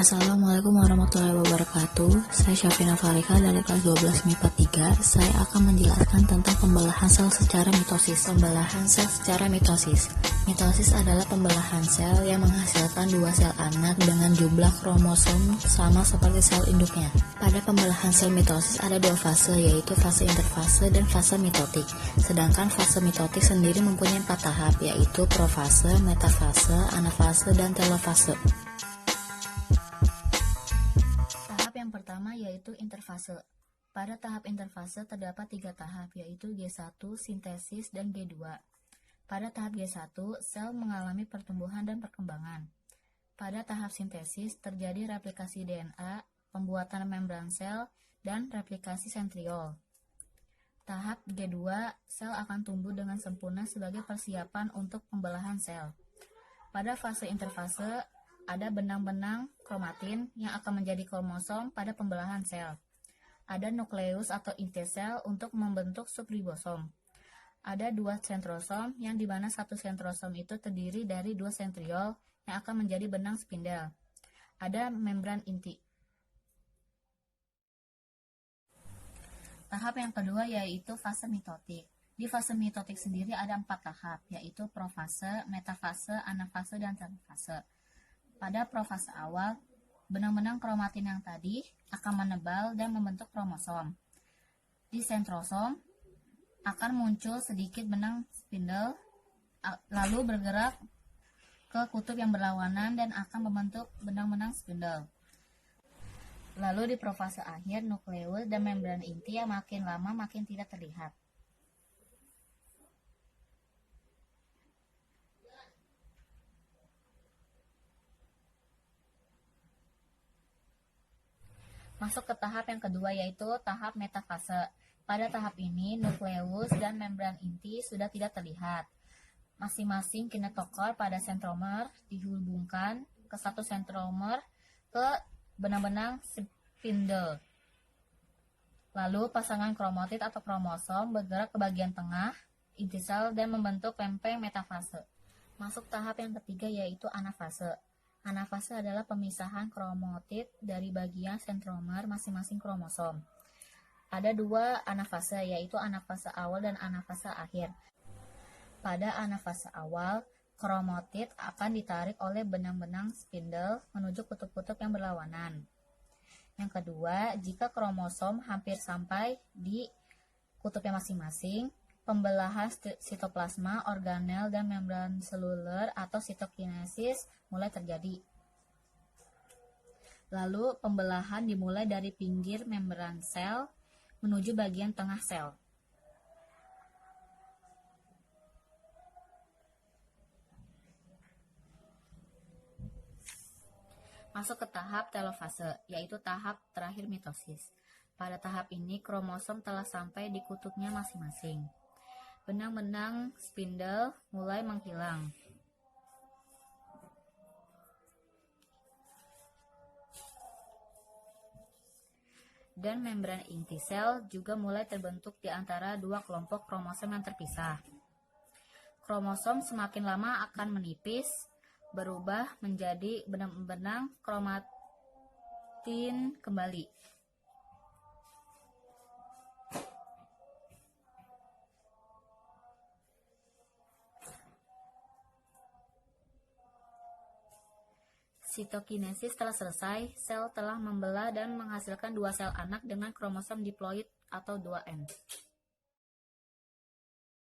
Assalamualaikum warahmatullahi wabarakatuh. Saya Syafina Farika dari kelas 12 MIPA 3. Saya akan menjelaskan tentang pembelahan sel secara mitosis. Pembelahan sel secara mitosis. Mitosis adalah pembelahan sel yang menghasilkan dua sel anak dengan jumlah kromosom sama seperti sel induknya. Pada pembelahan sel mitosis ada dua fase, yaitu fase interfase dan fase mitotik. Sedangkan fase mitotik sendiri mempunyai 4 tahap, yaitu profase, metafase, anafase, dan telofase. Tahap yang pertama yaitu interfase. Pada tahap interfase terdapat 3 tahap, yaitu G1, sintesis, dan G2. Pada tahap G1, sel mengalami pertumbuhan dan perkembangan. Pada tahap sintesis terjadi replikasi DNA, pembuatan membran sel, dan replikasi sentriol. Tahap G2, sel akan tumbuh dengan sempurna sebagai persiapan untuk pembelahan sel. Pada fase interfase, ada benang-benang kromatin yang akan menjadi kromosom pada pembelahan sel. Ada nukleus atau inti sel untuk membentuk subribosom. Ada 2 sentrosom yang dimana satu sentrosom itu terdiri dari 2 sentriol yang akan menjadi benang spindel. Ada membran inti. Tahap yang kedua yaitu fase mitotik. Di fase mitotik sendiri ada 4 tahap, yaitu profase, metafase, anafase, dan telofase. Pada profase awal, benang-benang kromatin yang tadi akan menebal dan membentuk kromosom. Di sentrosom akan muncul sedikit benang spindel, lalu bergerak ke kutub yang berlawanan dan akan membentuk benang-benang spindel. Lalu di profase akhir, nukleus dan membran inti yang makin lama makin tidak terlihat. Masuk ke tahap yang kedua yaitu tahap metafase. Pada tahap ini, nukleus dan membran inti sudah tidak terlihat. Masing-masing kinetokor pada sentromer dihubungkan ke satu sentromer ke benang-benang spindel. Lalu pasangan kromotid atau kromosom bergerak ke bagian tengah inti sel dan membentuk lempeng metafase. Masuk tahap yang ketiga yaitu anafase. Anafase adalah pemisahan kromotid dari bagian sentromer masing-masing kromosom. Ada 2 anafase, yaitu anafase awal dan anafase akhir. Pada anafase awal, kromotid akan ditarik oleh benang-benang spindel menuju kutub-kutub yang berlawanan. Yang kedua, jika kromosom hampir sampai di kutubnya masing-masing, pembelahan sitoplasma, organel, dan membran seluler atau sitokinesis mulai terjadi. Lalu pembelahan dimulai dari pinggir membran sel menuju bagian tengah sel. Masuk ke tahap telofase, yaitu tahap terakhir mitosis. Pada tahap ini, kromosom telah sampai di kutubnya masing-masing. Benang-benang spindel mulai menghilang. Dan membran inti sel juga mulai terbentuk di antara 2 kelompok kromosom yang terpisah. Kromosom semakin lama akan menipis, berubah menjadi benang-benang kromatin kembali. Sitokinesis telah selesai, sel telah membelah dan menghasilkan 2 sel anak dengan kromosom diploid atau 2N.